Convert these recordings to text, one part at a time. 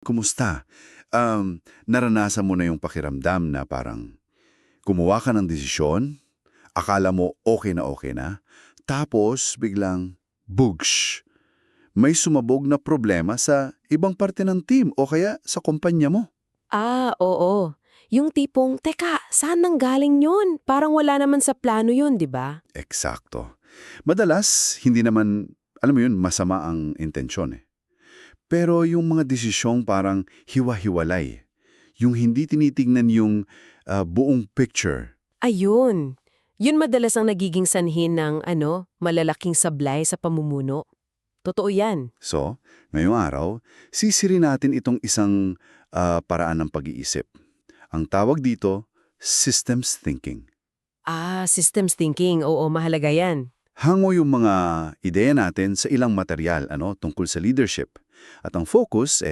Kumusta? Naranasan mo na yung pakiramdam na parang kumuha ka ng desisyon, akala mo okay na, tapos biglang, bugsh! May sumabog na problema sa ibang parte ng team o kaya sa kumpanya mo. Oo. Yung tipong, teka, saan nanggaling yun? Parang wala naman sa plano yun, di ba? Eksakto. Madalas, hindi naman, alam mo yun, masama ang intensyon eh. Pero yung mga desisyong parang hiwa-hiwalay, yung hindi tinitignan yung buong picture. Ayun. Yun madalas ang nagiging sanhin ng, malalaking sablay sa pamumuno. Totoo yan. So, ngayong araw, sisirin natin itong isang paraan ng pag-iisip. Ang tawag dito, systems thinking. Systems thinking. Oo, mahalaga yan. Hango yung mga ideya natin sa ilang material tungkol sa leadership. At ang focus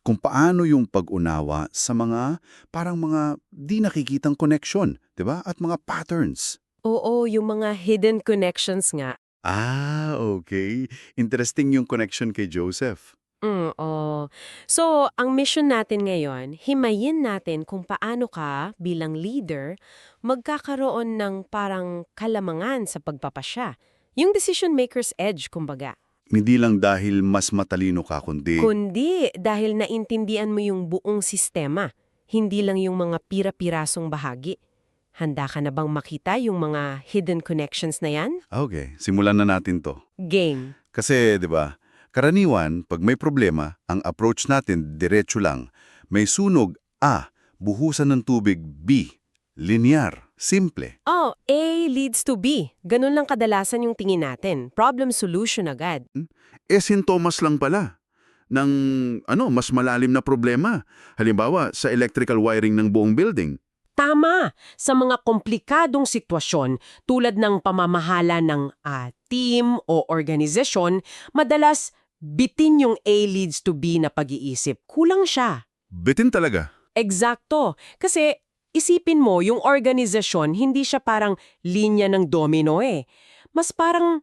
kung paano yung pag-unawa sa mga parang mga di nakikitang connection, 'di ba? At mga patterns. Oo, yung mga hidden connections nga. Okay. Interesting yung connection kay Joseph. Oo. So, ang mission natin ngayon, himayin natin kung paano ka, bilang leader, magkakaroon ng parang kalamangan sa pagpapasya. Yung decision maker's edge, kumbaga. Hindi lang dahil mas matalino ka, kundi Kundi dahil naintindihan mo yung buong sistema, hindi lang yung mga pira-pirasong bahagi. Handa ka na bang makita yung mga hidden connections na yan? okay, simulan na natin 'to. Game. Kasi 'di ba, karaniwan pag may problema, ang approach natin diretso lang. May sunog A, buhusan ng tubig B, linear, simple. A leads to B. Ganun lang kadalasan yung tingin natin. Problem solution agad. Sintomas lang pala ng mas malalim na problema. Halimbawa, sa electrical wiring ng buong building. Tama! Sa mga komplikadong sitwasyon tulad ng pamamahala ng team o organisasyon, madalas bitin yung A leads to B na pag-iisip. Kulang siya. Bitin talaga. Eksakto. Kasi isipin mo, yung organisasyon, hindi siya parang linya ng domino eh. Mas parang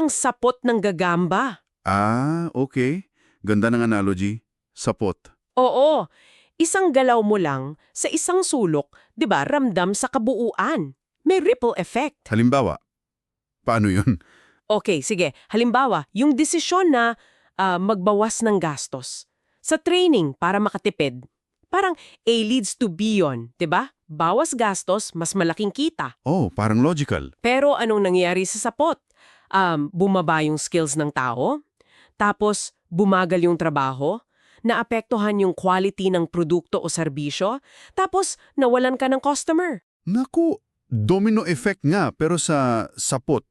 sapot ng gagamba. Okay. Ganda ng analogy. Sapot. Oo. Isang galaw mo lang sa isang sulok, 'di ba, ramdam sa kabuuan. May ripple effect. Halimbawa, paano yun? Okay, sige. Halimbawa, yung desisyon na magbawas ng gastos. Sa training para makatipid. Parang A leads to B yun, 'di ba? Bawas gastos, mas malaking kita. Oh, parang logical. Pero anong nangyari sa sapot? Bumaba yung skills ng tao, tapos bumagal yung trabaho, naapektuhan yung quality ng produkto o serbisyo, tapos nawalan ka ng customer. Naku, domino effect nga pero sa sapot.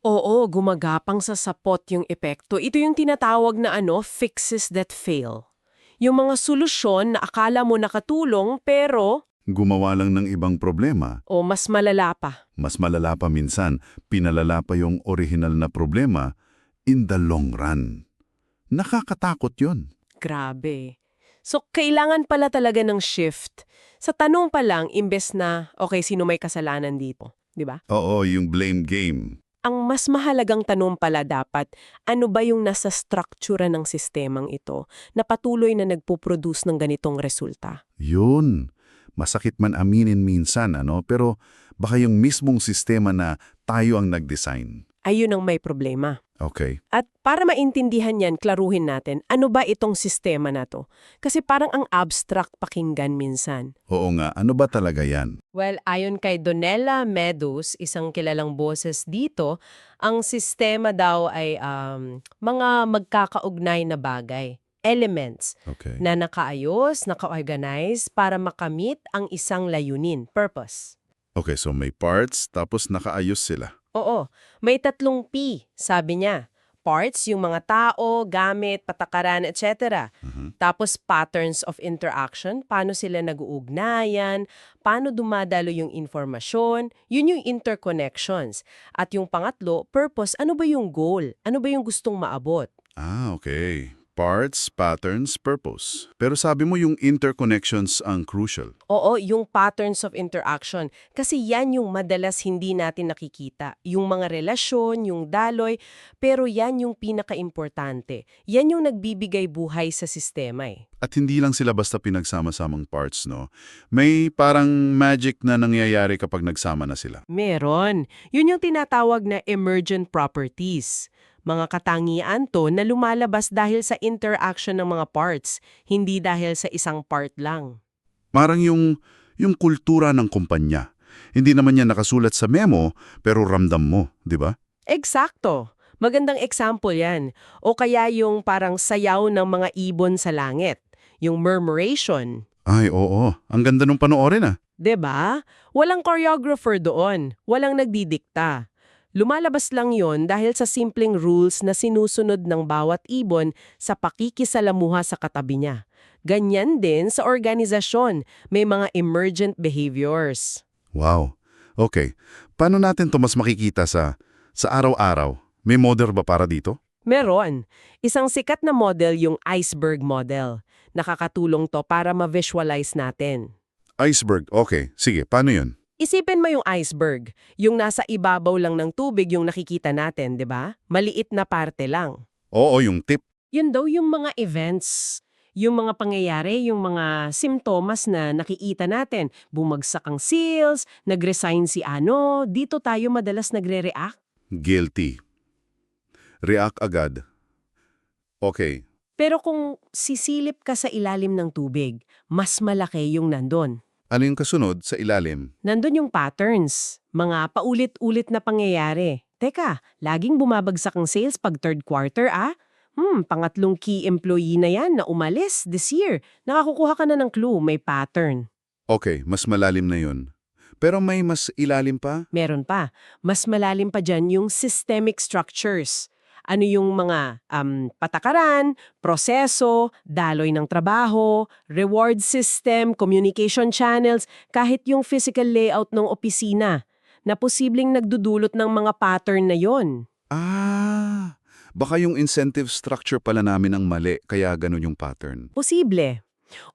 Oo, gumagapang sa sapot yung epekto. Ito yung tinatawag na fixes that fail. Yung mga solusyon na akala mo nakatulong pero Gumawa lang ng ibang problema. mas malala pa. Mas malala pa minsan, pinalala pa yung orihinal na problema in the long run. Nakakatakot yon. Grabe. So, kailangan pala talaga ng shift. Sa tanong pa lang, imbes na, okay, sino may kasalanan dito? Di ba? Oo, yung blame game. Ang mas mahalagang tanong pala dapat, ano ba yung nasa struktura ng sistemang ito na patuloy na nagpo-produce ng ganitong resulta? Yun. Masakit man aminin minsan, pero baka yung mismong sistema na tayo ang nag-design. Ayun ang may problema. Okay. At para maintindihan yan, klaruhin natin, ano ba itong sistema na to? Kasi parang ang abstract pakinggan minsan. Oo nga, ano ba talaga yan? Well, ayon kay Donella Meadows, isang kilalang boses dito, ang sistema daw ay mga magkakaugnay na bagay, elements, Okay. na nakaayos, naka-organize para makamit ang isang layunin, purpose. Okay, so may parts, tapos nakaayos sila. Oo, may 3 P, sabi niya. Parts, yung mga tao, gamit, patakaran, etc. Tapos patterns of interaction, paano sila nag-uugnayan, paano dumadalo yung informasyon, yun yung interconnections. At yung pangatlo, purpose, ano ba yung goal? Ano ba yung gustong maabot? Okay. Parts, patterns, purpose. Pero sabi mo yung interconnections ang crucial. Oo, yung patterns of interaction. Kasi yan yung madalas hindi natin nakikita. Yung mga relasyon, yung daloy, pero yan yung pinaka-importante. Yan yung nagbibigay buhay sa sistema eh. At hindi lang sila basta pinagsama-samang parts, no? May parang magic na nangyayari kapag nagsama na sila. Meron. Yun yung tinatawag na emergent properties. Mga katangian to na lumalabas dahil sa interaction ng mga parts, hindi dahil sa isang part lang. Parang yung kultura ng kumpanya. Hindi naman yan nakasulat sa memo, pero ramdam mo, di ba? Eksakto. Magandang example yan. O kaya yung parang sayaw ng mga ibon sa langit. Yung murmuration. Ay, oo. Ang ganda nung panoorin ah. 'Di ba? Walang choreographer doon. Walang nagdidikta. Lumalabas lang yon dahil sa simpleng rules na sinusunod ng bawat ibon sa pakikisalamuha sa katabi niya. Ganyan din sa organisasyon, may mga emergent behaviors. Wow. Okay. Paano natin to mas makikita sa araw-araw? May model ba para dito? Meron. Isang sikat na model yung iceberg model. Nakakatulong to para ma-visualize natin. Iceberg. Okay. Sige, paano yun? Isipin mo yung iceberg, yung nasa ibabaw lang ng tubig yung nakikita natin, 'di ba? Maliit na parte lang. Oo, yung tip. Yun daw yung mga events, yung mga pangyayari, yung mga simptomas na nakikita natin. Bumagsak ang sales, nag-resign si ano, dito tayo madalas nagre-react. Guilty. React agad. Okay. Pero kung sisilip ka sa ilalim ng tubig, mas malaki yung nandun. Ano yung kasunod sa ilalim? Nandun yung patterns, mga paulit-ulit na pangyayari. Teka, laging bumabagsak ang sales pag third quarter pangatlong key employee na yan na umalis this year. Nakakukuha ka na ng clue, may pattern. Okay, mas malalim na yun. Pero may mas ilalim pa? Meron pa. Mas malalim pa dyan yung systemic structures. Ano yung mga patakaran, proseso, daloy ng trabaho, reward system, communication channels, kahit yung physical layout ng opisina na posibleng nagdudulot ng mga pattern na yon. Baka yung incentive structure pala namin ang mali, kaya ganun yung pattern. Posible.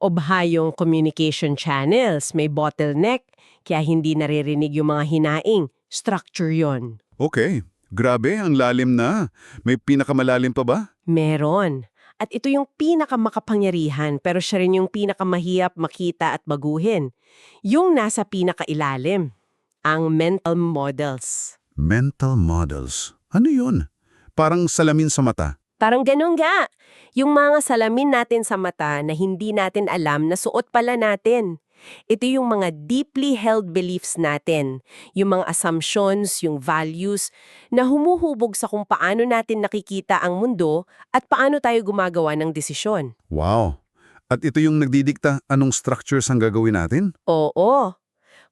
O baka yung communication channels, may bottleneck, kaya hindi naririnig yung mga hinaing. Structure yon. Okay. Grabe, ang lalim na. May pinakamalalim pa ba? Meron. At ito yung pinakamakapangyarihan pero siya rin yung pinakamahirap makita at baguhin. Yung nasa pinakailalim, ang mental models. Mental models. Ano yun? Parang salamin sa mata. Parang ganun nga. Yung mga salamin natin sa mata na hindi natin alam na suot pala natin. Ito yung mga deeply held beliefs natin, yung mga assumptions, yung values, na humuhubog sa kung paano natin nakikita ang mundo at paano tayo gumagawa ng desisyon. Wow. At ito yung nagdidikta anong structures ang gagawin natin? Oo.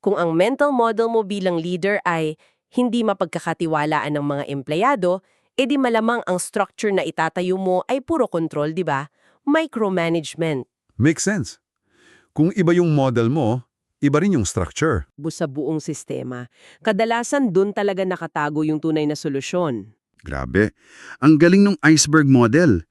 Kung ang mental model mo bilang leader ay hindi mapagkakatiwalaan ng mga empleyado, edi malamang ang structure na itatayo mo ay puro control, di ba? Micromanagement. Makes sense. Kung iba yung model mo, iba rin yung structure. Sa buong sistema. Kadalasan dun talaga nakatago yung tunay na solusyon. Grabe. Ang galing ng iceberg model.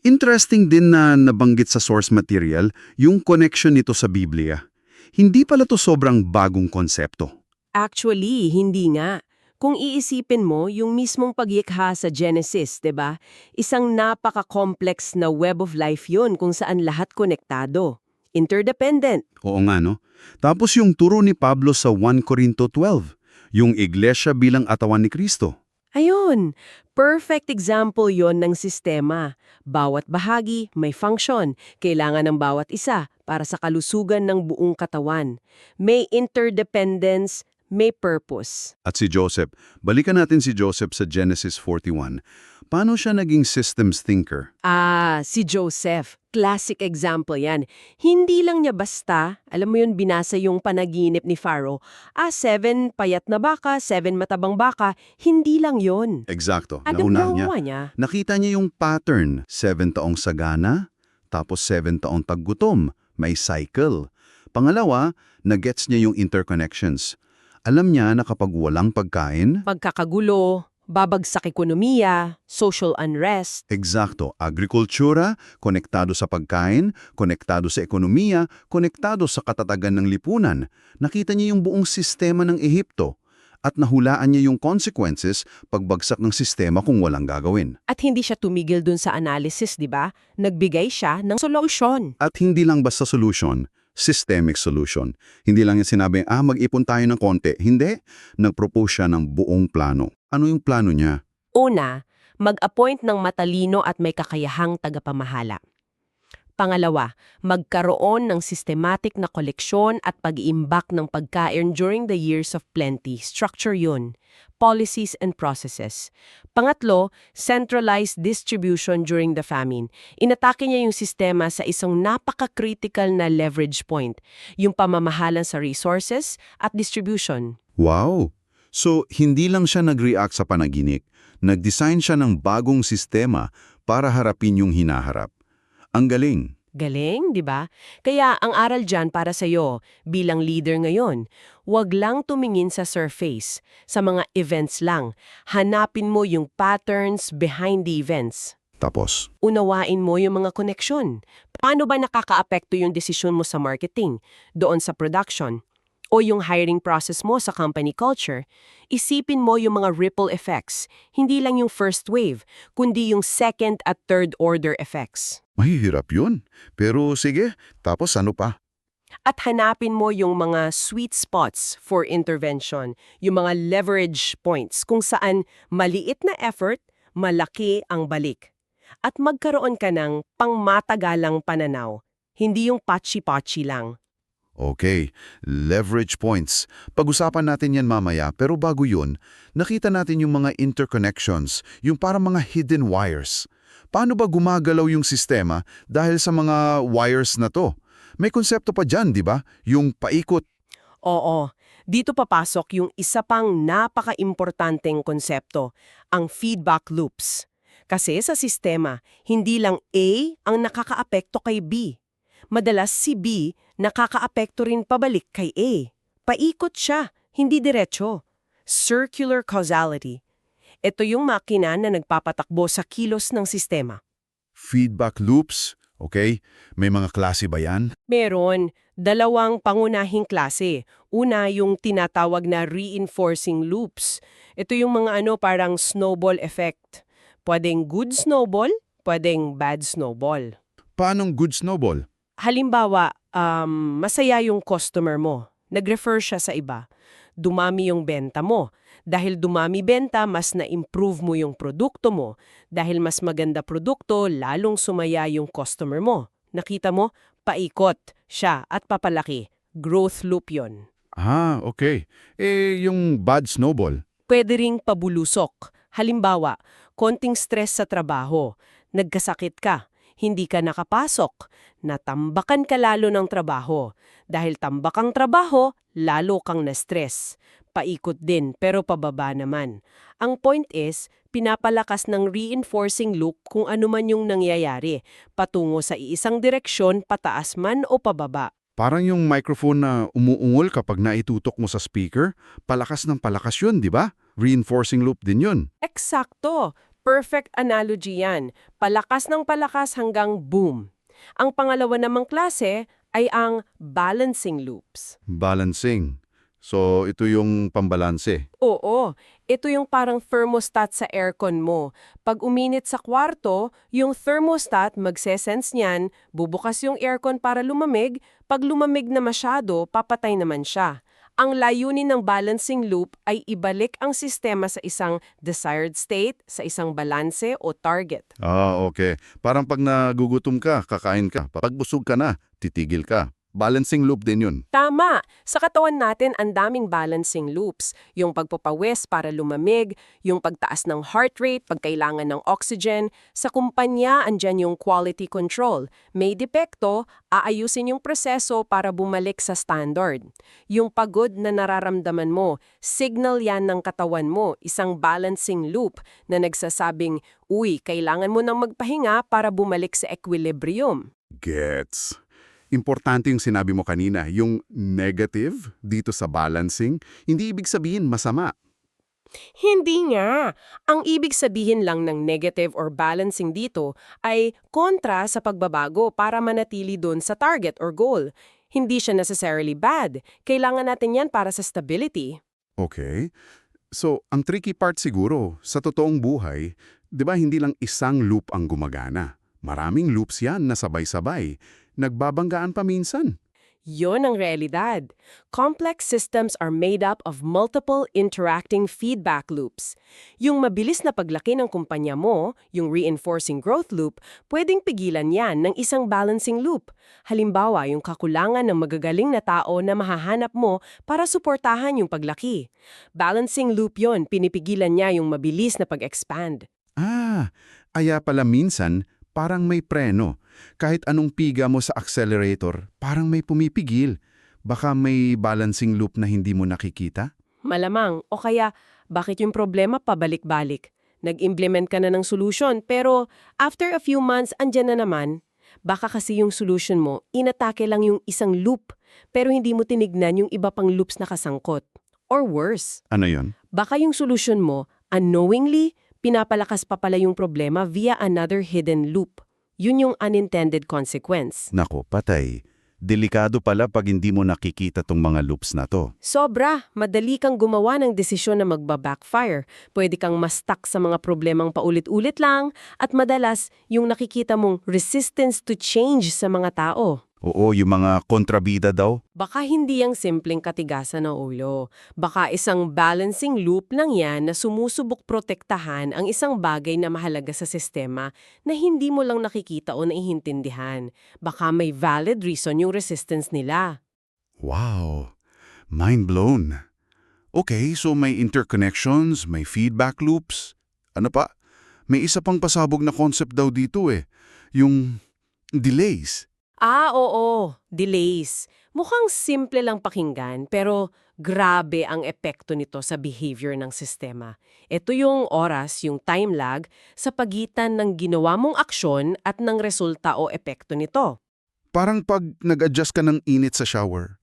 Interesting din na nabanggit sa source material yung connection nito sa Biblia. Hindi pala to sobrang bagong konsepto. Actually, hindi nga. Kung iisipin mo, yung mismong pagyikha sa Genesis, 'di ba? Isang napaka-complex na web of life yun kung saan lahat konektado. Interdependent. Oo nga, no? Tapos yung turo ni Pablo sa 1 Corinto 12, yung iglesia bilang atawan ni Kristo. Ayun, perfect example yon ng sistema. Bawat bahagi may function, kailangan ng bawat isa para sa kalusugan ng buong katawan. May interdependence, may purpose. At si Joseph, balikan natin si Joseph sa Genesis 41. Paano siya naging systems thinker? Si Joseph. Classic example yan. Hindi lang niya basta, alam mo yun, binasa yung panaginip ni Pharaoh. 7 payat na baka, 7 matabang baka. Hindi lang yun. Eksakto. Anong Naunahan ginawa niya? Nakita niya yung pattern. 7 taong sagana, tapos 7 taong taggutom. May cycle. Pangalawa, nagets niya yung interconnections. Alam niya na kapag walang pagkain, Pagkakagulo, babagsak ekonomiya, social unrest. Eksakto. Agrikultura, konektado sa pagkain, konektado sa ekonomiya, konektado sa katatagan ng lipunan. Nakita niya yung buong sistema ng Ehipto at nahulaan niya yung consequences pagbagsak ng sistema kung walang gagawin. At hindi siya tumigil dun sa analysis, di ba? Nagbigay siya ng solusyon. At hindi lang basta solution, systemic solution. Hindi lang yung sinabing, mag-ipon tayo ng konti. Hindi. Nag-propose siya ng buong plano. Ano yung plano niya? Una, mag-appoint ng matalino at may kakayahang tagapamahala. Pangalawa, magkaroon ng systematic na koleksyon at pag-iimbak ng pagkain during the years of plenty. Structure yun. Policies and processes. Pangatlo, centralized distribution during the famine. Inatake niya yung sistema sa isang napaka-critical na leverage point, yung pamamahalan sa resources at distribution. Wow! So, hindi lang siya nag-react sa panaginip. Nag-design siya ng bagong sistema para harapin yung hinaharap. Ang galing. Galing, di ba? Kaya ang aral dyan para sa'yo bilang leader ngayon, huwag lang tumingin sa surface, sa mga events lang. Hanapin mo yung patterns behind the events. Tapos, Unawain mo yung mga koneksyon. Paano ba nakakaapekto yung desisyon mo sa marketing, doon sa production, o yung hiring process mo sa company culture? Isipin mo yung mga ripple effects, hindi lang yung first wave, kundi yung second at third order effects. mahihirap yun. Pero sige, tapos ano pa? At hanapin mo yung mga sweet spots for intervention, yung mga leverage points kung saan maliit na effort, malaki ang balik. At magkaroon ka ng pangmatagalang pananaw, hindi yung patchy-patchy lang. Okay, leverage points. Pag-usapan natin yan mamaya, pero bago yun, nakita natin yung mga interconnections, yung parang mga hidden wires. Paano ba gumagalaw yung sistema dahil sa mga wires na to? May konsepto pa dyan, di ba? Yung paikot. Oo, dito papasok yung isa pang napaka-importanteng konsepto, ang feedback loops. Kasi sa sistema, hindi lang A ang nakakaapekto kay B. Madalas si B nakakaapekto rin pabalik kay A. Paikot siya, hindi diretso. Circular causality. Ito yung makina na nagpapatakbo sa kilos ng sistema. Feedback loops, okay? May mga klase ba yan? Meron dalawang pangunahing klase. Una, yung tinatawag na reinforcing loops. Ito yung mga parang snowball effect. Pwedeng good snowball, pwedeng bad snowball. Paanong good snowball? Halimbawa, masaya yung customer mo. Nag-refer siya sa iba. Dumami yung benta mo. Dahil dumami benta, mas na-improve mo yung produkto mo. Dahil mas maganda produkto, lalong sumaya yung customer mo. Nakita mo? Paikot siya at papalaki. Growth loop yon. Okay. Yung bad snowball. Pwede ring pabulusok. Halimbawa, konting stress sa trabaho. Nagkasakit ka. Hindi ka nakapasok. Natambakan ka lalo ng trabaho. Dahil tambakang trabaho, lalo kang na-stress. Paikot din, pero pababa naman. Ang point is, pinapalakas ng reinforcing loop kung ano man yung nangyayari, patungo sa iisang direksyon, pataas man o pababa. Parang yung microphone na umuungol kapag naitutok mo sa speaker, palakas ng palakas yun, di ba? Reinforcing loop din yun. Eksakto! Perfect analogy yan. Palakas ng palakas hanggang boom. Ang pangalawa namang klase ay ang balancing loops. Balancing. So, ito yung pambalanse. Oo, ito yung parang thermostat sa aircon mo. Pag uminit sa kwarto, yung thermostat magsesense niyan, bubukas yung aircon para lumamig. Pag lumamig na masyado, papatay naman siya. Ang layunin ng balancing loop ay ibalik ang sistema sa isang desired state, sa isang balanse o target. Okay. Parang pag nagugutom ka, kakain ka. Pag busog ka na, titigil ka. Balancing loop din yun. Tama! Sa katawan natin, ang daming balancing loops. Yung pagpapawis para lumamig, yung pagtaas ng heart rate pag kailangan ng oxygen. Sa kumpanya, andyan yung quality control. May depekto, aayusin yung proseso para bumalik sa standard. Yung pagod na nararamdaman mo, signal yan ng katawan mo, isang balancing loop na nagsasabing, uy, kailangan mo nang magpahinga para bumalik sa equilibrium. Gets. Importante yung sinabi mo kanina, yung negative dito sa balancing, hindi ibig sabihin masama. Hindi nga. Ang ibig sabihin lang ng negative or balancing dito ay kontra sa pagbabago para manatili doon sa target or goal. Hindi siya necessarily bad. Kailangan natin yan para sa stability. Okay. So, ang tricky part siguro, sa totoong buhay, di ba hindi lang isang loop ang gumagana? Maraming loops yan na sabay-sabay. Nagbabanggaan pa minsan. Yon ang realidad. Complex systems are made up of multiple interacting feedback loops. Yung mabilis na paglaki ng kumpanya mo, yung reinforcing growth loop, pwedeng pigilan yan ng isang balancing loop. Halimbawa, yung kakulangan ng magagaling na tao na mahahanap mo para suportahan yung paglaki. Balancing loop yon, pinipigilan niya yung mabilis na pag-expand. Aya pala minsan, parang may preno. Kahit anong piga mo sa accelerator, parang may pumipigil. Baka may balancing loop na hindi mo nakikita? Malamang, o kaya bakit yung problema pabalik-balik? Nag-implement ka na ng solution pero after a few months andyan na naman. Baka kasi yung solution mo, inatake lang yung isang loop pero hindi mo tinignan yung iba pang loops na kasangkot. Or worse, Ano yon? baka yung solution mo, unknowingly, pinapalakas pa pala yung problema via another hidden loop. Yun yung unintended consequence. Nako, patay. Delikado pala pag hindi mo nakikita tong mga loops na to. Sobra, madali kang gumawa ng desisyon na magba-backfire. Pwede kang ma-stuck sa mga problemang paulit-ulit lang at madalas yung nakikita mong resistance to change sa mga tao. Oo, yung mga kontrabida daw. Baka hindi yang simpleng katigasan ng ulo. Baka isang balancing loop lang yan na sumusubok protektahan ang isang bagay na mahalaga sa sistema na hindi mo lang nakikita o naiintindihan. Baka may valid reason yung resistance nila. Wow, mind blown. Okay, so may interconnections, may feedback loops. Ano pa? May isa pang pasabog na concept daw dito yung delays. Oo, delays. Mukhang simple lang pakinggan pero grabe ang epekto nito sa behavior ng sistema. Ito yung oras, yung time lag, sa pagitan ng ginawa mong aksyon at ng resulta o epekto nito. Parang pag nag-adjust ka ng init sa shower.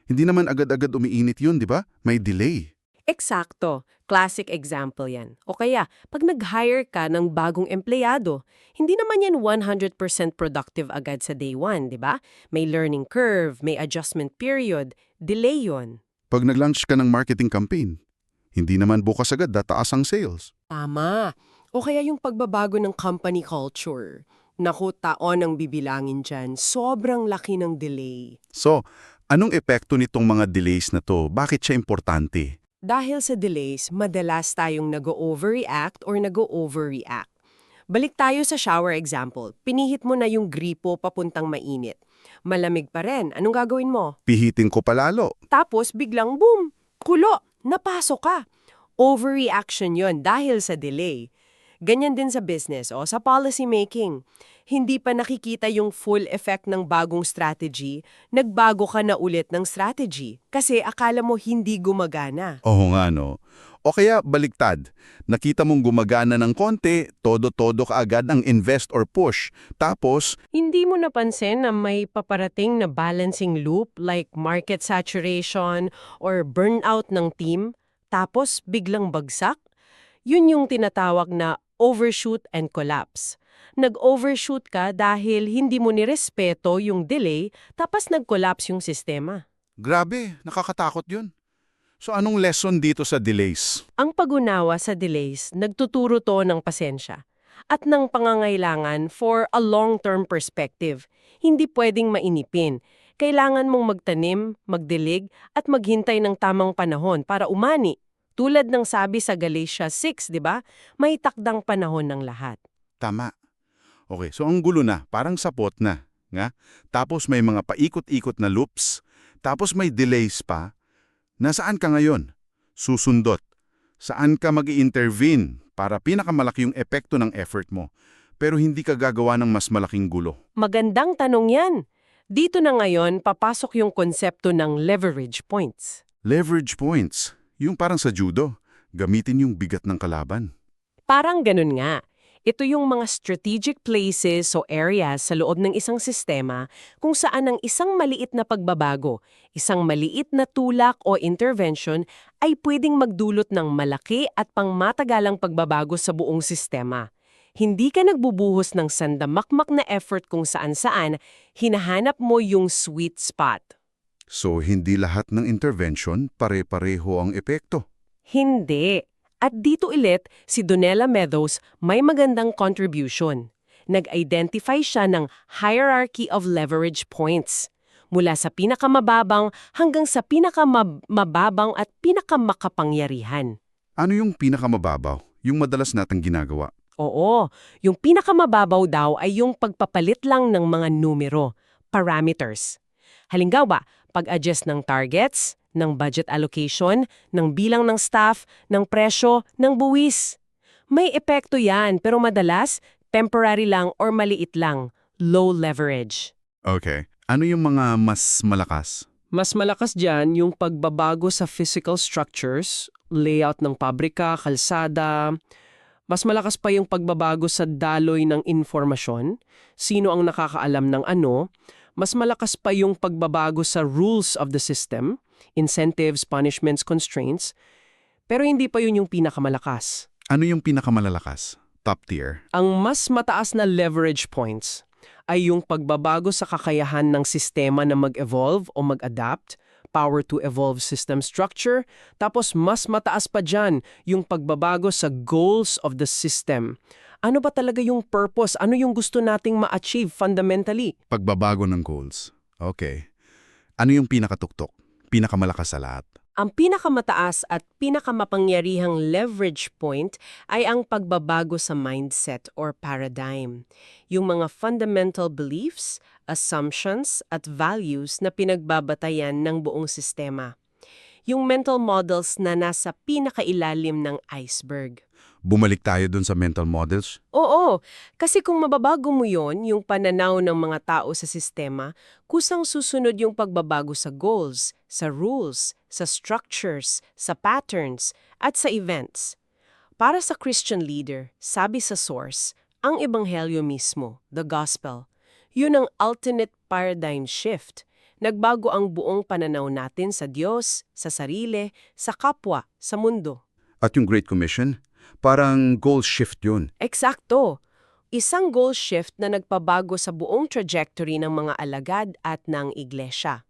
Hindi naman agad-agad umiinit yun, di ba? May delay. Eksakto. Classic example yan. O kaya, pag nag-hire ka ng bagong empleyado, hindi naman yan 100% productive agad sa day 1, di ba? May learning curve, may adjustment period, delay yon. Pag nag-launch ka ng marketing campaign, hindi naman bukas agad tataas ang sales. Tama. O kaya yung pagbabago ng company culture. Naku, taon ang bibilangin dyan. Sobrang laki ng delay. So, anong epekto nitong mga delays na to? Bakit siya importante? Dahil sa delays, madalas tayong nag-overreact or nag-overreact. Balik tayo sa shower example. Pinihit mo na yung gripo papuntang mainit. Malamig pa rin. Anong gagawin mo? Pihitin ko palalo. Tapos biglang boom! Kulo! Napasok ka! Overreaction yon dahil sa delay. Ganyan din sa business o sa policy making. Hindi pa nakikita yung full effect ng bagong strategy, nagbago ka na ulit ng strategy kasi akala mo hindi gumagana. Oo nga no. O kaya baliktad, nakita mong gumagana ng konti, todo-todo ka agad ang invest or push. Tapos, Hindi mo napansin na may paparating na balancing loop like market saturation or burnout ng team, tapos biglang bagsak? Yun yung tinatawag na overshoot and collapse. Nag-overshoot ka dahil hindi mo nirespeto yung delay, tapos nag-collapse yung sistema. grabe, nakakatakot yun. So anong lesson dito sa delays? Ang pag-unawa sa delays, nagtuturo to ng pasensya at ng pangangailangan for a long-term perspective. Hindi pwedeng mainipin. Kailangan mong magtanim, magdilig, at maghintay ng tamang panahon para umani. Tulad ng sabi sa Galatia 6, di ba? May takdang panahon ng lahat. Tama. Okay, so ang gulo na, parang sapot na. Nga? Tapos may mga paikot-ikot na loops. Tapos may delays pa. Nasaan ka ngayon? Susundot. Saan ka mag-i-intervene para pinakamalaki yung epekto ng effort mo, pero hindi ka gagawa ng mas malaking gulo? Magandang tanong yan. Dito na ngayon, papasok yung konsepto ng leverage points. Leverage points. Yung parang sa judo, gamitin yung bigat ng kalaban. Parang ganun nga. Ito yung mga strategic places o areas sa loob ng isang sistema kung saan ang isang maliit na pagbabago, isang maliit na tulak o intervention ay pwedeng magdulot ng malaki at pangmatagalang pagbabago sa buong sistema. Hindi ka nagbubuhos ng sandamakmak na effort kung saan-saan, hinahanap mo yung sweet spot. So, hindi lahat ng intervention pare-pareho ang epekto. Hindi. At dito ulit, si Donella Meadows may magandang contribution. Nag-identify siya ng hierarchy of leverage points. Mula sa pinakamababang hanggang sa pinakamababang at pinakamakapangyarihan. Ano yung pinakamababaw? Yung madalas natang ginagawa. Oo, yung pinakamababaw daw ay yung pagpapalit lang ng mga numero, parameters. Halimbawa, pag-adjust ng targets, ng budget allocation, ng bilang ng staff, ng presyo, ng buwis. May epekto yan, pero madalas, temporary lang or maliit lang, low leverage. Okay. Ano yung mga mas malakas? Mas malakas dyan yung pagbabago sa physical structures, layout ng pabrika, kalsada. Mas malakas pa yung pagbabago sa daloy ng informasyon, sino ang nakakaalam ng ano. Mas malakas pa yung pagbabago sa rules of the system, incentives, punishments, constraints. Pero hindi pa yun yung pinakamalakas. Ano yung pinakamalalakas? Top tier. Ang mas mataas na leverage points ay yung pagbabago sa kakayahan ng sistema na mag-evolve o mag-adapt, power to evolve system structure, tapos mas mataas pa dyan yung pagbabago sa goals of the system. Ano ba talaga yung purpose? Ano yung gusto nating ma-achieve fundamentally? Pagbabago ng goals. Okay. Ano yung pinakatuktok? Pinakamalakas sa lahat? Ang pinakamataas at pinakamapangyarihang leverage point ay ang pagbabago sa mindset or paradigm. Yung mga fundamental beliefs, assumptions at values na pinagbabatayan ng buong sistema. Yung mental models na nasa pinakailalim ng iceberg. Bumalik tayo dun sa mental models? Oo, kasi kung mababago mo yon, yung pananaw ng mga tao sa sistema, kusang susunod yung pagbabago sa goals, sa rules, sa structures, sa patterns, at sa events. Para sa Christian leader, sabi sa source, ang ebanghelyo mismo, the gospel, yun ang ultimate paradigm shift. Nagbago ang buong pananaw natin sa Diyos, sa sarili, sa kapwa, sa mundo. At yung Great Commission? Parang goal shift yun. Eksakto. Isang goal shift na nagpabago sa buong trajectory ng mga alagad at ng iglesia.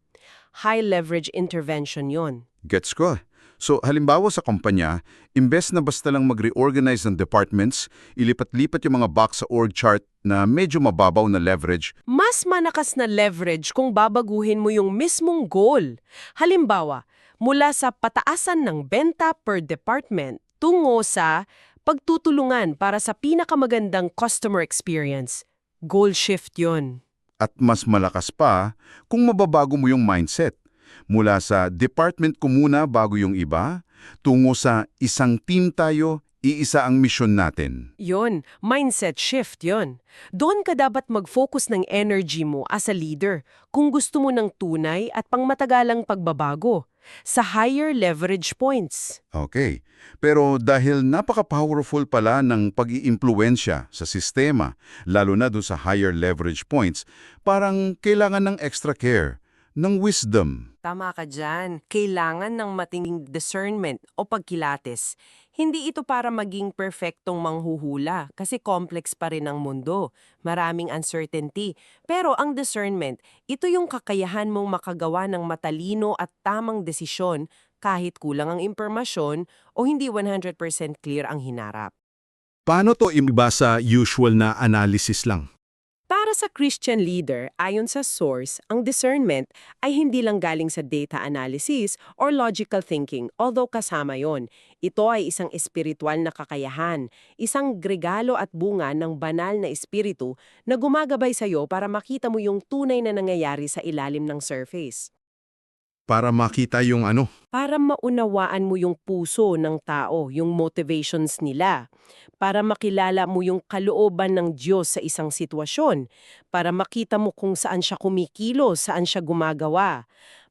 High leverage intervention yon. Gets ko. So, halimbawa sa kumpanya, imbes na basta lang mag-reorganize ng departments, ilipat-lipat yung mga box sa org chart na medyo mababaw na leverage. Mas manakas na leverage kung babaguhin mo yung mismong goal. Halimbawa, mula sa pataasan ng benta per department tungo sa pagtutulungan para sa pinakamagandang customer experience. Goal shift yon. At mas malakas pa kung mababago mo yung mindset. Mula sa department ko muna bago yung iba, tungo sa isang team tayo, iisa ang misyon natin. Yon, mindset shift yon. Doon ka dapat mag-focus ng energy mo as a leader kung gusto mo ng tunay at pangmatagalang pagbabago sa higher leverage points. Okay. Pero dahil napaka-powerful pala ng pag-iimpluwensya sa sistema, lalo na doon sa higher leverage points, parang kailangan ng extra care, ng wisdom. Tama ka dyan. Kailangan ng matinging discernment o pagkilates. Hindi ito para maging perfectong manghuhula kasi complex pa rin ang mundo. Maraming uncertainty. Pero ang discernment, ito yung kakayahan mong makagawa ng matalino at tamang desisyon kahit kulang ang impormasyon o hindi 100% clear ang hinarap. Paano to iba sa usual na analysis lang? Para sa Christian leader, ayon sa source, ang discernment ay hindi lang galing sa data analysis or logical thinking, although kasama yon. Ito ay isang espiritual na kakayahan, isang regalo at bunga ng banal na espiritu na gumagabay sa iyo para makita mo yung tunay na nangyayari sa ilalim ng surface. Para makita yung ano? Para maunawaan mo yung puso ng tao, yung motivations nila. Para makilala mo yung kalooban ng Diyos sa isang sitwasyon. Para makita mo kung saan siya kumikilos, saan siya gumagawa.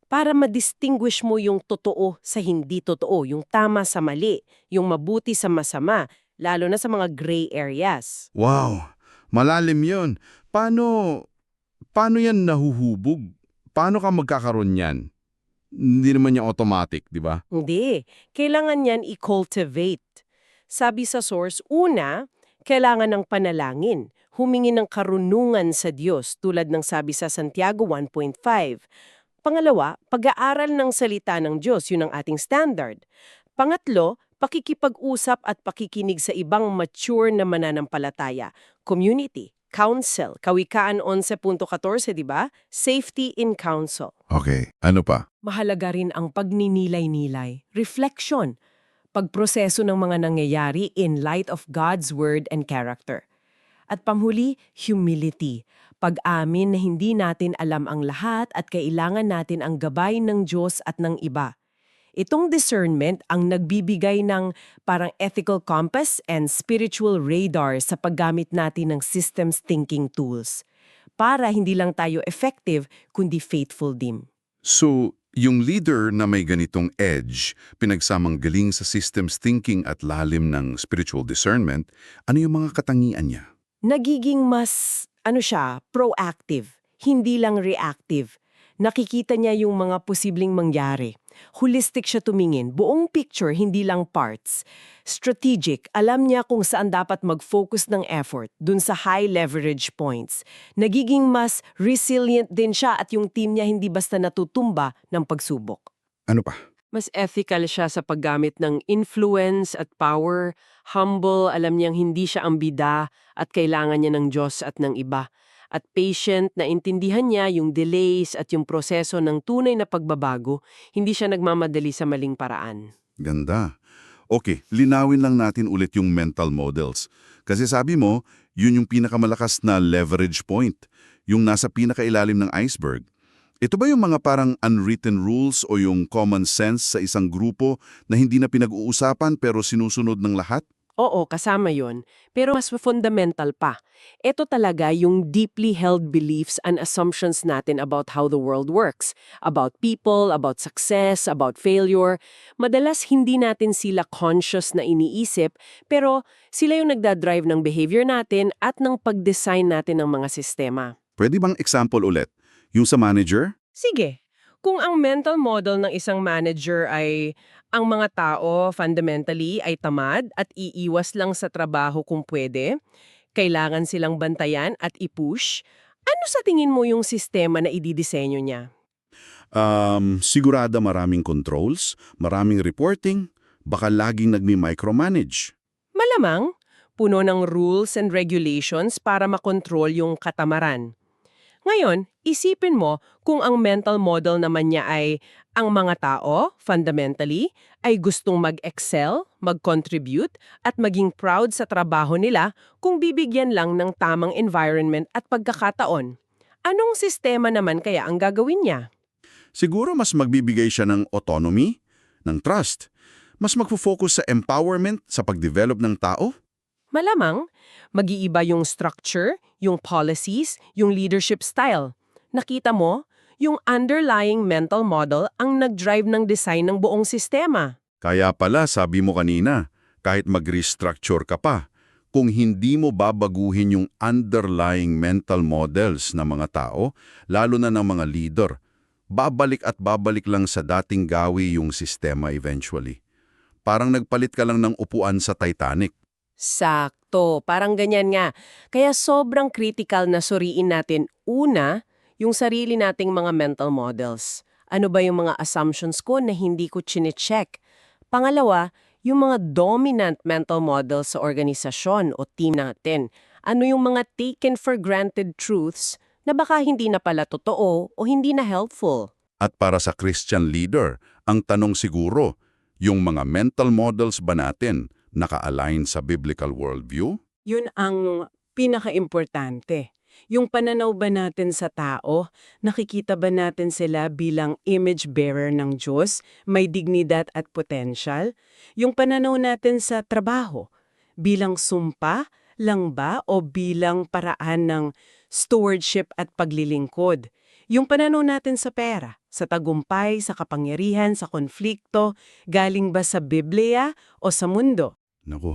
Para ma-distinguish mo yung totoo sa hindi totoo, yung tama sa mali, yung mabuti sa masama, lalo na sa mga gray areas. Wow, malalim yun. Paano yan nahuhubog? Paano ka magkakaroon yan? Hindi naman yung automatic, di ba? Hindi. Kailangan yan i-cultivate. Sabi sa source, una, kailangan ng panalangin, humingi ng karunungan sa Diyos tulad ng sabi sa Santiago 1.5. Pangalawa, pag-aaral ng salita ng Diyos, yun ang ating standard. Pangatlo, pakikipag-usap at pakikinig sa ibang mature na mananampalataya, community, counsel, Kawikaan 11.14, di ba? Safety in counsel. Okay, ano pa? Mahalaga rin ang pagninilay-nilay, reflection, pagproseso ng mga nangyayari in light of God's word and character. At panghuli, humility, pag-amin na hindi natin alam ang lahat at kailangan natin ang gabay ng Diyos at ng iba. Itong discernment ang nagbibigay ng parang ethical compass and spiritual radar sa paggamit natin ng systems thinking tools para hindi lang tayo effective kundi faithful din. So, yung leader na may ganitong edge, pinagsamang galing sa systems thinking at lalim ng spiritual discernment, ano yung mga katangian niya? Nagiging mas, proactive, hindi lang reactive. Nakikita niya yung mga posibleng mangyari. Holistic siya tumingin, buong picture, hindi lang parts. Strategic, alam niya kung saan dapat mag-focus ng effort, dun sa high leverage points. Nagiging mas resilient din siya at yung team niya hindi basta natutumba ng pagsubok. Ano pa? Mas ethical siya sa paggamit ng influence at power. Humble, alam niyang hindi siya ang bida at kailangan niya ng Diyos at ng iba. At patient, na intindihan niya yung delays at yung proseso ng tunay na pagbabago, hindi siya nagmamadali sa maling paraan. Ganda. Okay, linawin lang natin ulit yung mental models. Kasi sabi mo, yun yung pinakamalakas na leverage point, yung nasa pinakailalim ng iceberg. Ito ba yung mga parang unwritten rules o yung common sense sa isang grupo na hindi na pinag-uusapan pero sinusunod ng lahat? Oo, kasama yon. Pero mas fundamental pa. Ito talaga yung deeply held beliefs and assumptions natin about how the world works. About people, about success, about failure. Madalas hindi natin sila conscious na iniisip, pero sila yung nagdadrive ng behavior natin at ng pag-design natin ng mga sistema. Pwede bang example ulit? Yung sa manager? Sige. Kung ang mental model ng isang manager ay ang mga tao fundamentally ay tamad at iiwas lang sa trabaho kung pwede, kailangan silang bantayan at i-push, ano sa tingin mo yung sistema na ididisenyo niya? Sigurada maraming controls, maraming reporting, baka laging nagmi-micromanage. Malamang, puno ng rules and regulations para makontrol yung katamaran. Ngayon, isipin mo kung ang mental model naman niya ay ang mga tao, fundamentally, ay gustong mag-excel, mag-contribute, at maging proud sa trabaho nila kung bibigyan lang ng tamang environment at pagkakataon. Anong sistema naman kaya ang gagawin niya? Siguro mas magbibigay siya ng autonomy, ng trust. Mas magfo-focus sa empowerment sa pag-develop ng tao. Malamang, mag-iiba yung structure, yung policies, yung leadership style. Nakita mo, yung underlying mental model ang nag-drive ng design ng buong sistema. Kaya pala sabi mo kanina, kahit mag-restructure ka pa, kung hindi mo babaguhin yung underlying mental models ng mga tao, lalo na ng mga leader, babalik at babalik lang sa dating gawi yung sistema eventually. Parang nagpalit ka lang ng upuan sa Titanic. Sakto, parang ganyan nga. Kaya sobrang critical na suriin natin, una, yung sarili nating mga mental models. Ano ba yung mga assumptions ko na hindi ko chine-check? Pangalawa, yung mga dominant mental models sa organisasyon o team natin. Ano yung mga taken for granted truths na baka hindi na pala totoo o hindi na helpful? At para sa Christian leader, ang tanong siguro, yung mga mental models ba natin naka-align sa biblical worldview? Yun ang pinaka-importante. Yung pananaw ba natin sa tao, nakikita ba natin sila bilang image bearer ng Diyos, may dignidad at potential? Yung pananaw natin sa trabaho, bilang sumpa lang ba o bilang paraan ng stewardship at paglilingkod? Yung pananaw natin sa pera, sa tagumpay, sa kapangyarihan, sa konflikto, galing ba sa Biblia o sa mundo? Naku,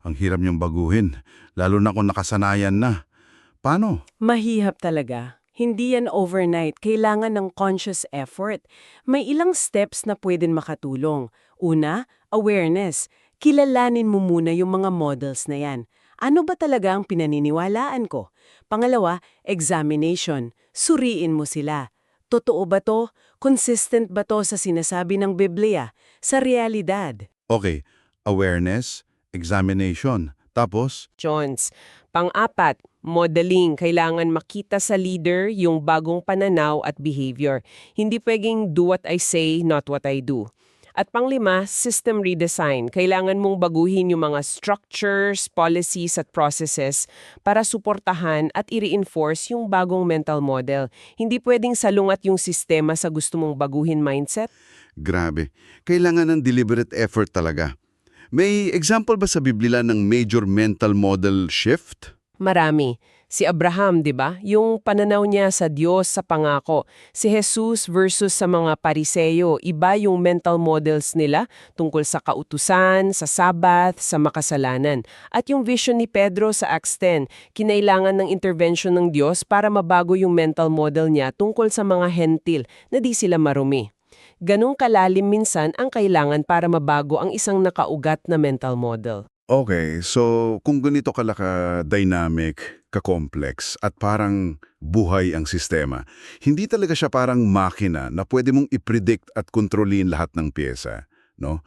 Ang hirap niyang baguhin, lalo na kung nakasanayan na. Paano? Mahihap talaga. Hindi yan overnight. Kailangan ng conscious effort. May ilang steps na pwedeng makatulong. Una, awareness. Kilalanin mo muna yung mga models na yan. Ano ba talaga ang pinaniniwalaan ko? Pangalawa, examination. Suriin mo sila. Totoo ba to? Consistent ba to sa sinasabi ng Biblia? Sa realidad? Okay, awareness, examination. Tapos, Jones. Pang-apat, modeling. Kailangan makita sa leader yung bagong pananaw at behavior. Hindi pwedeng do what I say, not what I do. At pang-lima, system redesign. Kailangan mong baguhin yung mga structures, policies at processes para suportahan at i-reinforce yung bagong mental model. Hindi pwedeng salungat yung sistema sa gusto mong baguhin mindset. Grabe. Kailangan ng deliberate effort talaga. May example ba sa Biblia ng major mental model shift? Marami. Si Abraham, di ba? Yung pananaw niya sa Diyos sa pangako. Si Jesus versus sa mga Pariseo, iba yung mental models nila tungkol sa kautusan, sa Sabbath, sa makasalanan. At yung vision ni Pedro sa Acts 10, kinailangan ng intervention ng Diyos para mabago yung mental model niya tungkol sa mga hentil na di sila marumi. Ganong kalalim minsan ang kailangan para mabago ang isang nakaugat na mental model. Okay, so kung ganito dynamic, ka-complex, at parang buhay ang sistema, hindi talaga siya parang makina na pwede mong i-predict at kontrolin lahat ng pyesa, no?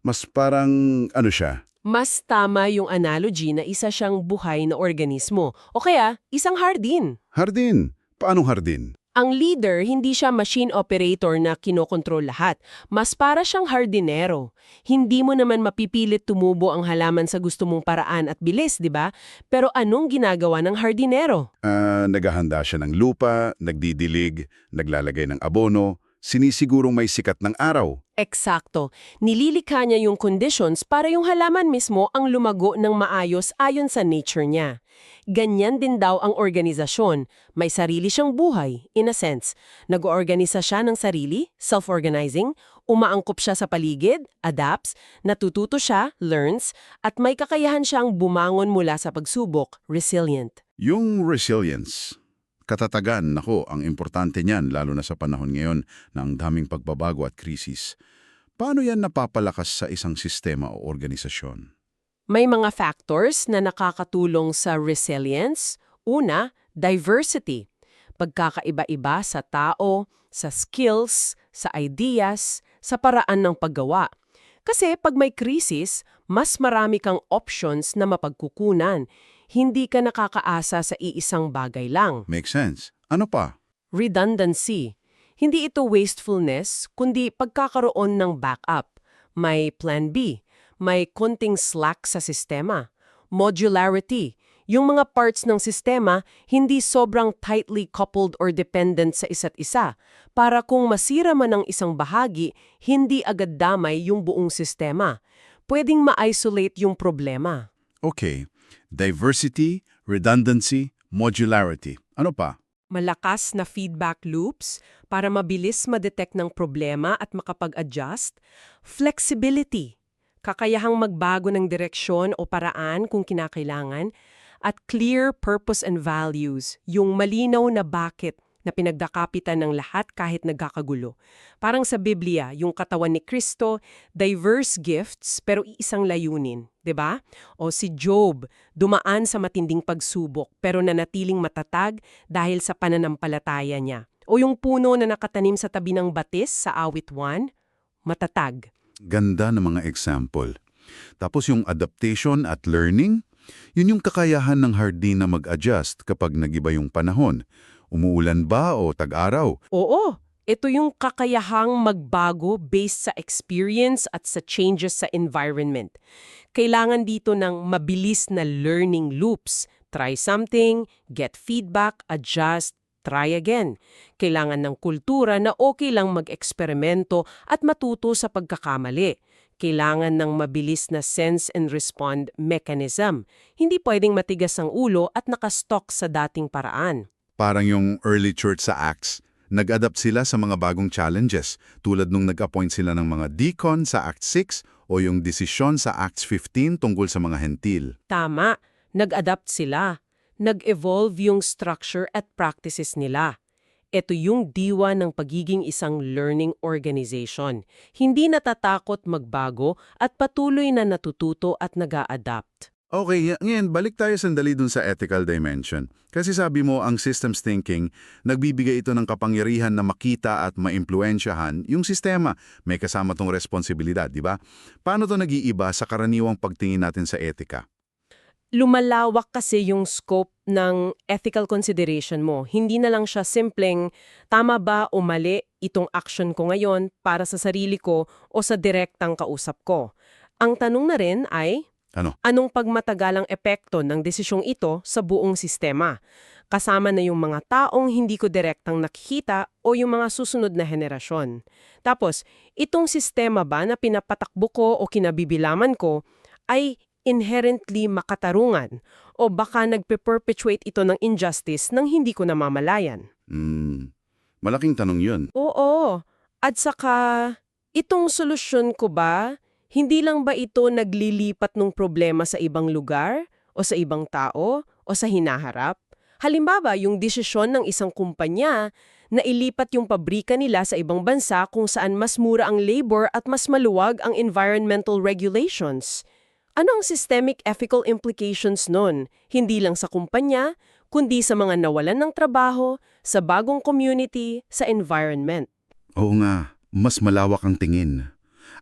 Mas parang, ano siya? Mas tama yung analogy na isa siyang buhay na organismo o kaya isang hardin. Hardin. Paanong hardin? Ang leader, hindi siya machine operator na kinokontrol lahat. Mas para siyang hardinero. Hindi mo naman mapipilit tumubo ang halaman sa gusto mong paraan at bilis, di ba? Pero anong ginagawa ng hardinero? Naghahanda siya ng lupa, nagdidilig, naglalagay ng abono, sinisigurong may sikat ng araw. Eksakto. Nililikha niya yung conditions para yung halaman mismo ang lumago ng maayos ayon sa nature niya. Ganyan din daw ang organisasyon. May sarili siyang buhay, in a sense. Nag-oorganisa siya ng sarili, self-organizing, umaangkop siya sa paligid, adapts, natututo siya, learns, at may kakayahan siyang bumangon mula sa pagsubok, resilient. Yung resilience, katatagan, nako, ang importante niyan lalo na sa panahon ngayon ng daming pagbabago at krisis. Paano yan napapalakas sa isang sistema o organisasyon? May mga factors na nakakatulong sa resilience. Una, diversity. Pagkakaiba-iba sa tao, sa skills, sa ideas, sa paraan ng paggawa. Kasi pag may krisis, mas marami kang options na mapagkukunan. Hindi ka nakakaasa sa iisang bagay lang. Makes sense. Ano pa? Redundancy. Hindi ito wastefulness, kundi pagkakaroon ng backup. May plan B. May konting slack sa sistema. Modularity. Yung mga parts ng sistema, hindi sobrang tightly coupled or dependent sa isa't isa. Para kung masira man ang isang bahagi, hindi agad damay yung buong sistema. Pwedeng ma-isolate yung problema. Okay. Diversity, redundancy, modularity. Ano pa? Malakas na feedback loops para mabilis ma-detect ng problema at makapag-adjust. Flexibility. Kakayahang magbago ng direksyon o paraan kung kinakailangan, at clear purpose and values, yung malinaw na bakit na pinagdakapitan ng lahat kahit nagkakagulo. Parang sa Biblia, yung katawan ni Kristo, diverse gifts pero isang layunin, 'di ba? O si Job, dumaan sa matinding pagsubok pero nanatiling matatag dahil sa pananampalataya niya. O yung puno na nakatanim sa tabi ng batis sa Awit 1, matatag. Ganda ng mga example. Tapos yung adaptation at learning, yun yung kakayahan ng hardin na mag-adjust kapag nagiba yung panahon. Umuulan ba o tag-araw? Oo, ito yung kakayahang magbago based sa experience at sa changes sa environment. Kailangan dito ng mabilis na learning loops. Try something, get feedback, adjust, try again. Kailangan ng kultura na okay lang mag-eksperimento at matuto sa pagkakamali. Kailangan ng mabilis na sense and respond mechanism. Hindi pwedeng matigas ang ulo at nakastock sa dating paraan. Parang yung early church sa Acts, nag-adapt sila sa mga bagong challenges tulad nung nag-appoint sila ng mga deacon sa Act 6 O yung desisyon sa Acts 15 tungkol sa mga hentil. Tama, nag-adapt sila. Nag-evolve yung structure at practices nila. Ito yung diwa ng pagiging isang learning organization. Hindi natatakot magbago at patuloy na natututo at nag-a-adapt. Okay, ngayon balik tayo sandali dun sa ethical dimension. Kasi sabi mo, ang systems thinking, nagbibigay ito ng kapangyarihan na makita at maimpluwensyahan yung sistema. May kasama tong responsibilidad, di ba? Paano to nag-iiba sa karaniwang pagtingin natin sa etika? Lumalawak kasi yung scope ng ethical consideration mo. Hindi na lang siya simpleng, tama ba o mali itong action ko ngayon para sa sarili ko o sa direktang kausap ko. Ang tanong na rin ay, Ano? anong pagmatagalang epekto ng desisyong ito sa buong sistema? Kasama na yung mga taong hindi ko direktang nakikita o yung mga susunod na henerasyon. Tapos, itong sistema ba na pinapatakbo ko o kinabibilaman ko ay inherently makatarungan o baka nagpe-perpetuate ito ng injustice nang hindi ko namamalayan? Malaking tanong yun. Oo. At saka, itong solusyon ko ba, hindi lang ba ito naglilipat ng problema sa ibang lugar o sa ibang tao o sa hinaharap? Halimbawa, yung desisyon ng isang kumpanya na ilipat yung pabrika nila sa ibang bansa kung saan mas mura ang labor at mas maluwag ang environmental regulations. Ano ang systemic ethical implications nun? Hindi lang sa kumpanya, kundi sa mga nawalan ng trabaho, sa bagong community, sa environment. Oo nga, mas malawak ang tingin.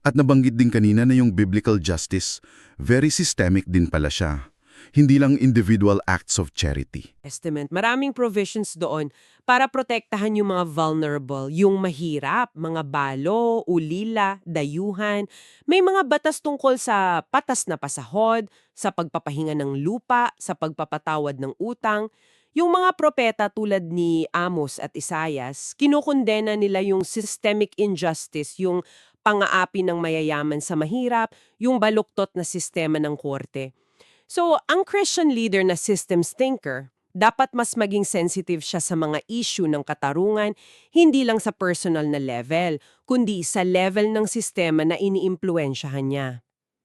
At nabanggit din kanina na yung biblical justice, very systemic din pala siya. Hindi lang individual acts of charity. Testament. Maraming provisions doon para protektahan yung mga vulnerable, yung mahirap, mga balo, ulila, dayuhan. May mga batas tungkol sa patas na pasahod, sa pagpapahinga ng lupa, sa pagpapatawad ng utang. Yung mga propeta tulad ni Amos at Isaias, kinukondena nila yung systemic injustice, yung pang-aapi ng mayayaman sa mahirap, yung baluktot na sistema ng korte. So, ang Christian leader na systems thinker, dapat mas maging sensitive siya sa mga issue ng katarungan, hindi lang sa personal na level, kundi sa level ng sistema na iniimpluwensyahan niya.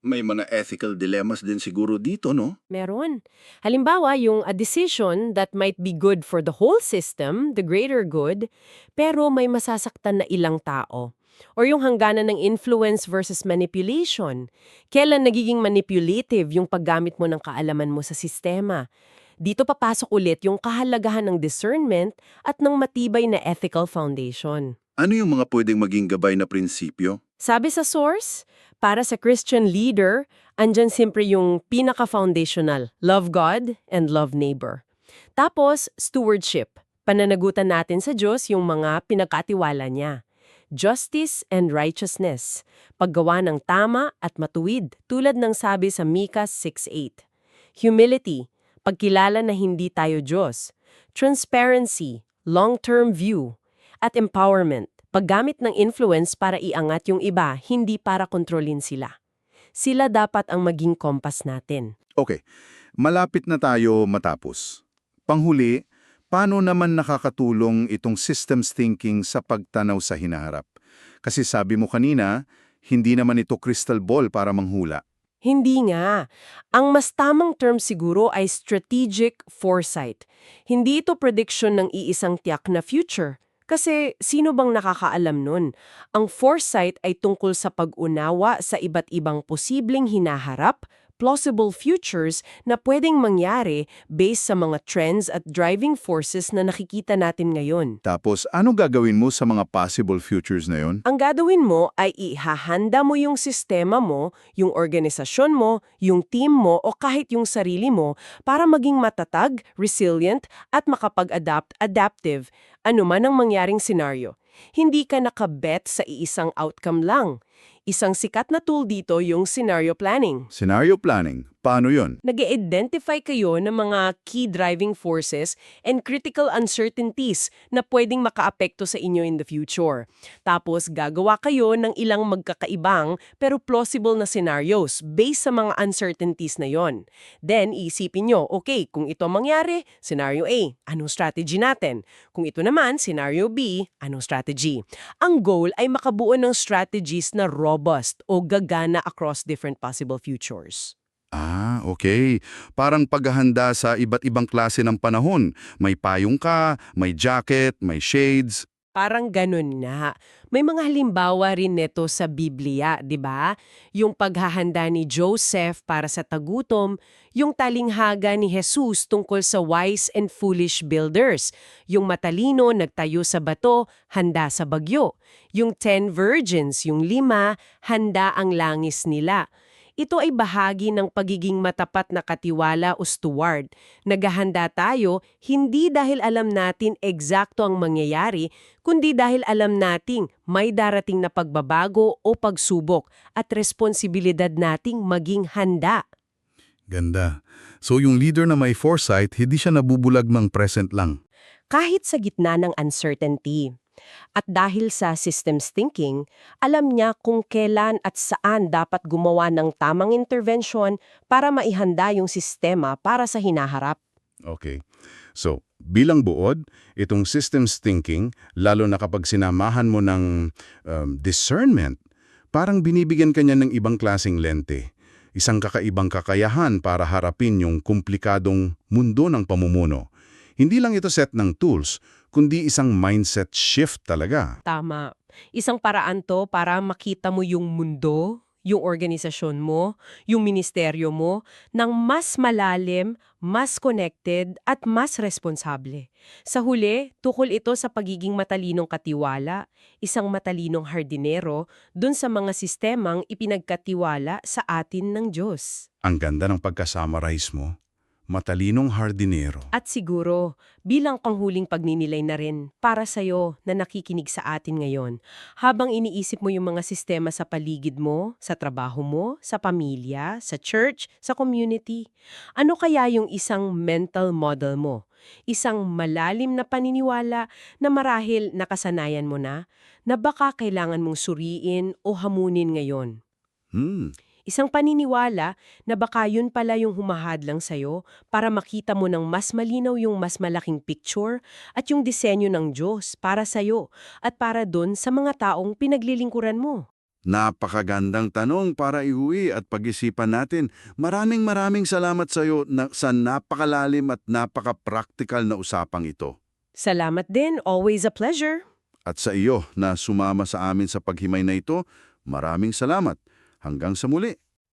May mga ethical dilemmas din siguro dito, no? Meron. Halimbawa, yung a decision that might be good for the whole system, the greater good, pero may masasaktan na ilang tao. Or yung hangganan ng influence versus manipulation. Kailan nagiging manipulative yung paggamit mo ng kaalaman mo sa sistema? Dito papasok ulit yung kahalagahan ng discernment at ng matibay na ethical foundation. Ano yung mga pwedeng maging gabay na prinsipyo? Sabi sa source, para sa Christian leader, andyan siyempre yung pinaka-foundational, love God and love neighbor. Tapos, stewardship, pananagutan natin sa Diyos yung mga pinakatiwala niya. Justice and righteousness, paggawa ng tama at matuwid tulad ng sabi sa Micah 6:8. Humility, pagkilala na hindi tayo Diyos. Transparency, long-term view. At empowerment, paggamit ng influence para iangat yung iba, hindi para kontrolin sila. Sila dapat ang maging kompas natin. Okay, malapit na tayo matapos. Panghuli, paano naman nakakatulong itong systems thinking sa pagtanaw sa hinaharap? Kasi sabi mo kanina, hindi naman ito crystal ball para manghula. Hindi nga. Ang mas tamang term siguro ay strategic foresight. Hindi ito prediction ng iisang tiyak na future. Kasi sino bang nakakaalam nun? Ang foresight ay tungkol sa pag-unawa sa iba't ibang posibleng hinaharap, plausible futures na pwedeng mangyari based sa mga trends at driving forces na nakikita natin ngayon. Tapos, ano gagawin mo sa mga possible futures na yon? Ang gagawin mo ay ihahanda mo yung sistema mo, yung organisasyon mo, yung team mo o kahit yung sarili mo para maging matatag, resilient at makapag-adaptive ano man ang mangyaring senaryo. Hindi ka nakabet sa iisang outcome lang. Isang sikat na tool dito yung scenario planning. Scenario planning. Paano yon? Nag-identify kayo ng mga key driving forces and critical uncertainties na pwedeng makaapekto sa inyo in the future. Tapos gagawa kayo ng ilang magkakaibang pero plausible na scenarios based sa mga uncertainties na yon. Then isipin nyo, okay, kung ito mangyari, scenario A, anong strategy natin? Kung ito naman, scenario B, anong strategy? Ang goal ay makabuo ng strategies na robust o gagana across different possible futures. Okay. Parang paghahanda sa iba't ibang klase ng panahon. May payong ka, may jacket, may shades. Parang ganun nga. May mga halimbawa rin nito sa Biblia, di ba? Yung paghahanda ni Joseph para sa tagutom, yung talinghaga ni Jesus tungkol sa wise and foolish builders, yung matalino nagtayo sa bato, handa sa bagyo, yung 10 virgins, yung 5, handa ang langis nila. Ito ay bahagi ng pagiging matapat na katiwala o steward. Naghahanda tayo hindi dahil alam natin eksakto ang mangyayari, kundi dahil alam nating may darating na pagbabago o pagsubok at responsibilidad nating maging handa. Ganda. So yung leader na may foresight, hindi siya nabubulag ng present lang. Kahit sa gitna ng uncertainty. At dahil sa systems thinking, alam niya kung kailan at saan dapat gumawa ng tamang intervention para maihanda yung sistema para sa hinaharap. Okay. So, bilang buod, itong systems thinking, lalo na kapag sinamahan mo ng discernment, parang binibigyan ka niya ng ibang klaseng lente. Isang kakaibang kakayahan para harapin yung komplikadong mundo ng pamumuno. Hindi lang ito set ng tools, kundi isang mindset shift talaga. Tama. Isang paraan to para makita mo yung mundo, yung organisasyon mo, yung ministeryo mo, ng mas malalim, mas connected, at mas responsable. Sa huli, tukol ito sa pagiging matalinong katiwala, isang matalinong hardinero, dun sa mga sistemang ipinagkatiwala sa atin ng Diyos. Ang ganda ng pagkasummarize mo. Matalinong hardinero. At siguro, bilang panghuling pagninilay na rin para sa'yo na nakikinig sa atin ngayon, habang iniisip mo yung mga sistema sa paligid mo, sa trabaho mo, sa pamilya, sa church, sa community, ano kaya yung isang mental model mo? Isang malalim na paniniwala na marahil nakasanayan mo na baka kailangan mong suriin o hamunin ngayon. Isang paniniwala na baka yun pala yung humahadlang sa'yo para makita mo ng mas malinaw yung mas malaking picture at yung disenyo ng Diyos para sa'yo at para dun sa mga taong pinaglilingkuran mo. Napakagandang tanong para iuwi at pag-isipan natin. Maraming salamat sa iyo sa napakalalim at napaka-practical na usapang ito. Salamat din. Always a pleasure. At sa iyo na sumama sa amin sa paghimay na ito, maraming salamat. Hanggang sa muli.